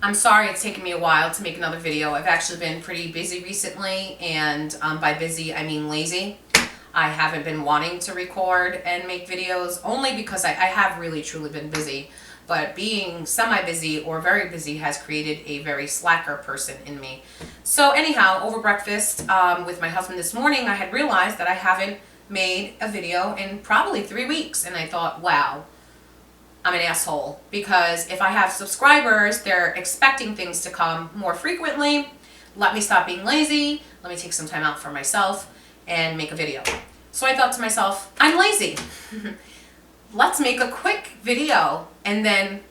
I'm sorry it's taken me a while to make another video. I've actually been pretty busy recently, and by busy I mean lazy. I haven't been wanting to record and make videos only because I have really truly been busy. But being semi-busy or very busy has created a very slacker person in me. So anyhow, over breakfast with my husband this morning, I had realized that I haven't made a video in probably 3 weeks. And I thought, wow, I'm an asshole. Because if I have subscribers, they're expecting things to come more frequently. Let me stop being lazy. Let me take some time out for myself and make a video. So I thought to myself, I'm lazy. Let's make a quick video and then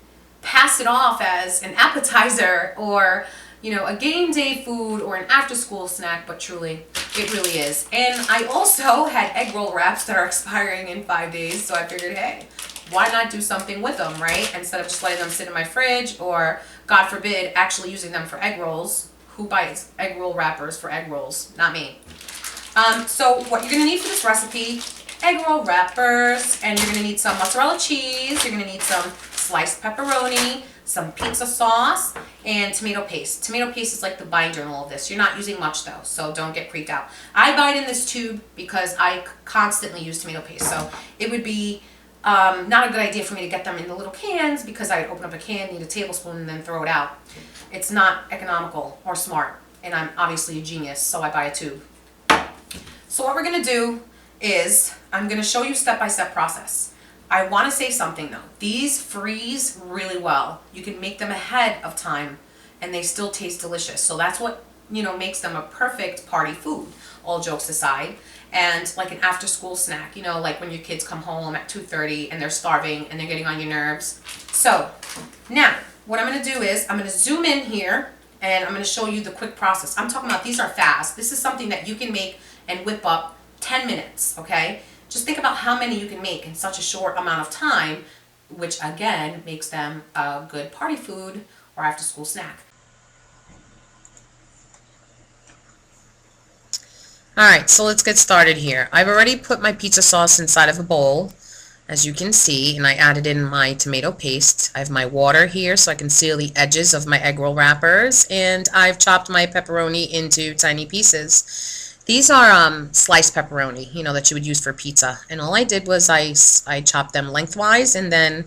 pass it off as an appetizer or, you know, a game day food or an after school snack, but truly, it really is. And I also had egg roll wraps that are expiring in 5 days, so I figured, hey, why not do something with them, right? Instead of just letting them sit in my fridge or, God forbid, actually using them for egg rolls. Who buys egg roll wrappers for egg rolls? Not me. So what you're going to need for this recipe, egg roll wrappers, and you're going to need some mozzarella cheese, you're going to need some sliced pepperoni, some pizza sauce, and tomato paste. Tomato paste is like the binder in all of this. You're not using much though, so don't get freaked out. I buy it in this tube because I constantly use tomato paste, so it would be not a good idea for me to get them in the little cans because I would open up a can, need a tablespoon, and then throw it out. It's not economical or smart, and I'm obviously a genius, so I buy a tube. So what we're going to do is I'm going to show you step-by-step process. I want to say something though. These freeze really well. You can make them ahead of time and they still taste delicious. So that's what, you know, makes them a perfect party food, all jokes aside. And like an after school snack, you know, like when your kids come home at 2:30 and they're starving and they're getting on your nerves. So now what I'm going to do is I'm going to zoom in here and I'm going to show you the quick process. I'm talking about these are fast. This is something that you can make and whip up 10 minutes, okay? Just think about how many you can make in such a short amount of time, which again makes them a good party food or after school snack. Alright, so let's get started here. I've already put my pizza sauce inside of a bowl, as you can see, and I added in my tomato paste. I have my water here so I can seal the edges of my egg roll wrappers, and I've chopped my pepperoni into tiny pieces. These are sliced pepperoni, you know, that you would use for pizza. And all I did was I chopped them lengthwise and then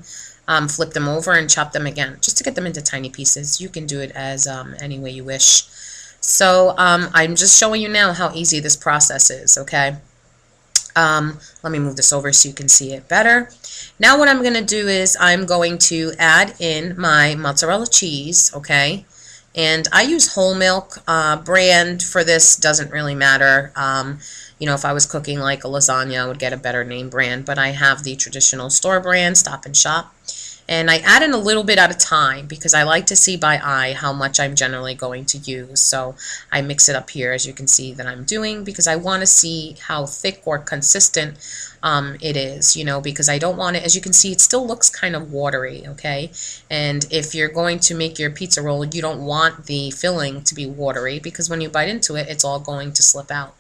flipped them over and chopped them again, just to get them into tiny pieces. You can do it as any way you wish. So I'm just showing you now how easy this process is, okay? Let me move this over so you can see it better. Now what I'm going to do is I'm going to add in my mozzarella cheese, okay? And I use whole milk. Brand for this doesn't really matter. You know, if I was cooking like a lasagna, I would get a better name brand. But I have the traditional store brand, Stop and Shop. And I add in a little bit at a time because I like to see by eye how much I'm generally going to use. So I mix it up here, as you can see that I'm doing, because I want to see how thick or consistent it is, you know, because I don't want it, as you can see, it still looks kind of watery, okay? And if you're going to make your pizza roll, you don't want the filling to be watery because when you bite into it, it's all going to slip out.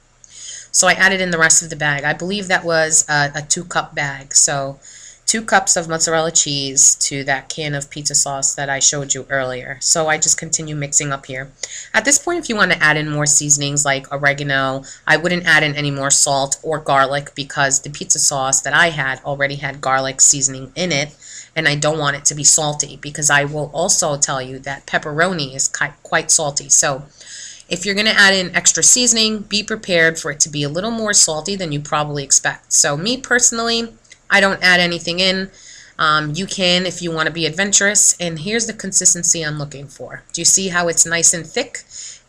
So I added in the rest of the bag. I believe that was a 2-cup bag. So 2 cups of mozzarella cheese to that can of pizza sauce that I showed you earlier. So I just continue mixing up here. At this point, if you want to add in more seasonings like oregano, I wouldn't add in any more salt or garlic because the pizza sauce that I had already had garlic seasoning in it, and I don't want it to be salty because I will also tell you that pepperoni is quite salty. So if you're going to add in extra seasoning, be prepared for it to be a little more salty than you probably expect. So me personally, I don't add anything in. You can if you want to be adventurous. And here's the consistency I'm looking for. Do you see how it's nice and thick?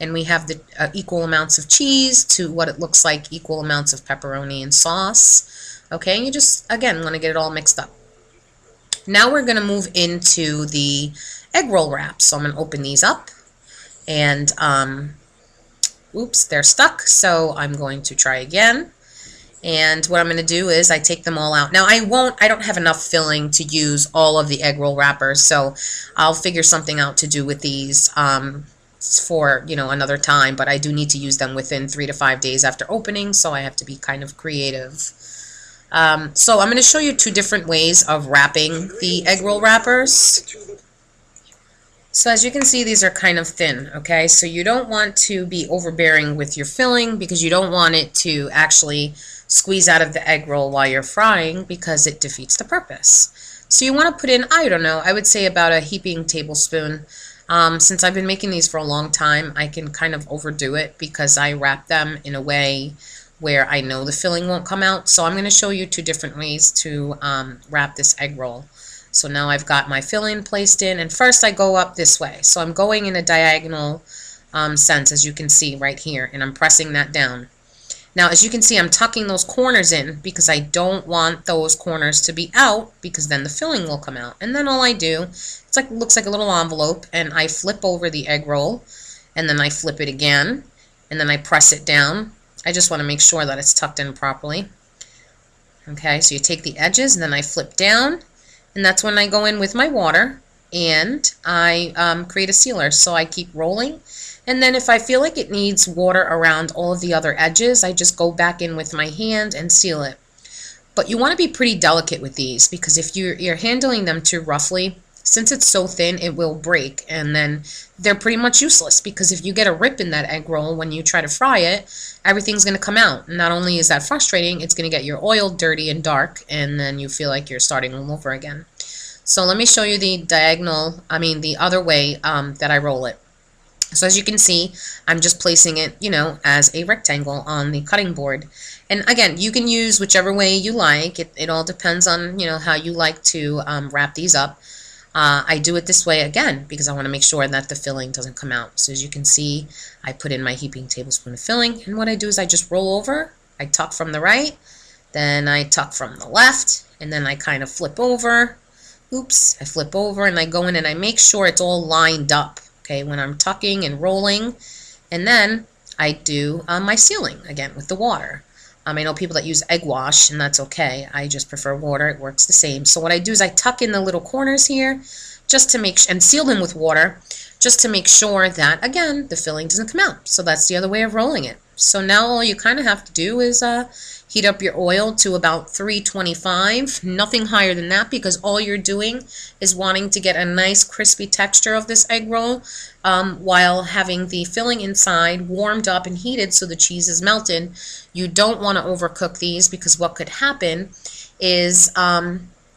And we have the equal amounts of cheese to what it looks like equal amounts of pepperoni and sauce. Okay, and you just, again, want to get it all mixed up. Now we're going to move into the egg roll wraps. So I'm going to open these up. And, oops, they're stuck. So I'm going to try again. And what I'm going to do is I take them all out. Now I don't have enough filling to use all of the egg roll wrappers, so I'll figure something out to do with these for, you know, another time, but I do need to use them within 3 to 5 days after opening, so I have to be kind of creative. So I'm going to show you 2 different ways of wrapping the egg roll wrappers. So as you can see, these are kind of thin, okay? So you don't want to be overbearing with your filling because you don't want it to actually squeeze out of the egg roll while you're frying because it defeats the purpose. So you want to put in, I don't know, I would say about a heaping tablespoon. Since I've been making these for a long time, I can kind of overdo it because I wrap them in a way where I know the filling won't come out. So I'm going to show you two different ways to wrap this egg roll. So now I've got my filling placed in, and first I go up this way. So I'm going in a diagonal sense, as you can see right here, and I'm pressing that down. Now, as you can see, I'm tucking those corners in because I don't want those corners to be out because then the filling will come out. And then all I do, it's like looks like a little envelope, and I flip over the egg roll, and then I flip it again, and then I press it down. I just want to make sure that it's tucked in properly. Okay, so you take the edges, and then I flip down, and that's when I go in with my water and I create a sealer. So I keep rolling, and then if I feel like it needs water around all of the other edges, I just go back in with my hand and seal it. But you want to be pretty delicate with these because if you're handling them too roughly, since it's so thin, it will break, and then they're pretty much useless because if you get a rip in that egg roll when you try to fry it, everything's going to come out. Not only is that frustrating, it's going to get your oil dirty and dark, and then you feel like you're starting all over again. So let me show you the the other way that I roll it. So as you can see, I'm just placing it, as a rectangle on the cutting board. And again, you can use whichever way you like. It all depends on, how you like to wrap these up. I do it this way again because I want to make sure that the filling doesn't come out. So as you can see, I put in my heaping tablespoon of filling, and what I do is I just roll over, I tuck from the right, then I tuck from the left, and then I kind of flip over. Oops, I flip over and I go in and I make sure it's all lined up, okay, when I'm tucking and rolling. And then I do my sealing again with the water. I know people that use egg wash, and that's okay. I just prefer water. It works the same. So what I do is I tuck in the little corners here just to and seal them with water just to make sure that, again, the filling doesn't come out. So that's the other way of rolling it. So now all you kind of have to do is heat up your oil to about 325, nothing higher than that, because all you're doing is wanting to get a nice crispy texture of this egg roll while having the filling inside warmed up and heated so the cheese is melted. You don't want to overcook these because what could happen is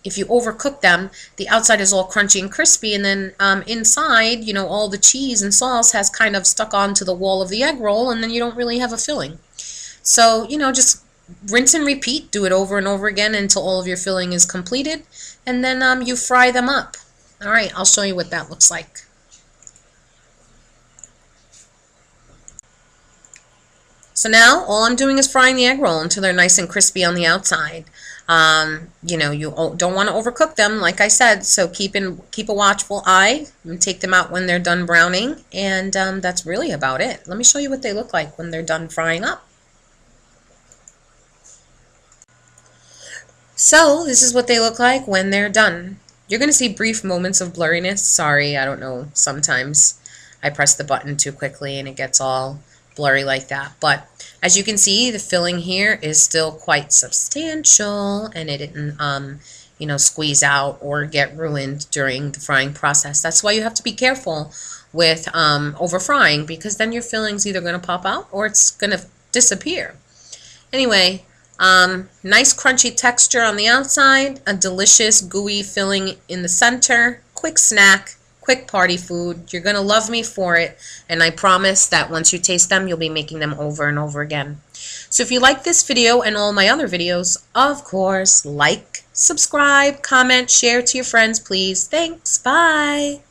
if you overcook them, the outside is all crunchy and crispy, and then inside, all the cheese and sauce has kind of stuck onto the wall of the egg roll, and then you don't really have a filling. So, just rinse and repeat, do it over and over again until all of your filling is completed, and then you fry them up. All right, I'll show you what that looks like. So now all I'm doing is frying the egg roll until they're nice and crispy on the outside. You don't want to overcook them, like I said, so keep a watchful eye and take them out when they're done browning, and that's really about it. Let me show you what they look like when they're done frying up. So this is what they look like when they're done. You're going to see brief moments of blurriness. Sorry, I don't know, sometimes I press the button too quickly and it gets all blurry like that. But as you can see, the filling here is still quite substantial, and it didn't squeeze out or get ruined during the frying process. That's why you have to be careful with over frying, because then your filling's either going to pop out or it's going to disappear. Anyway, nice crunchy texture on the outside, a delicious gooey filling in the center, quick snack, quick party food. You're going to love me for it, and I promise that once you taste them, you'll be making them over and over again. So if you like this video and all my other videos, of course, like, subscribe, comment, share to your friends, please. Thanks. Bye.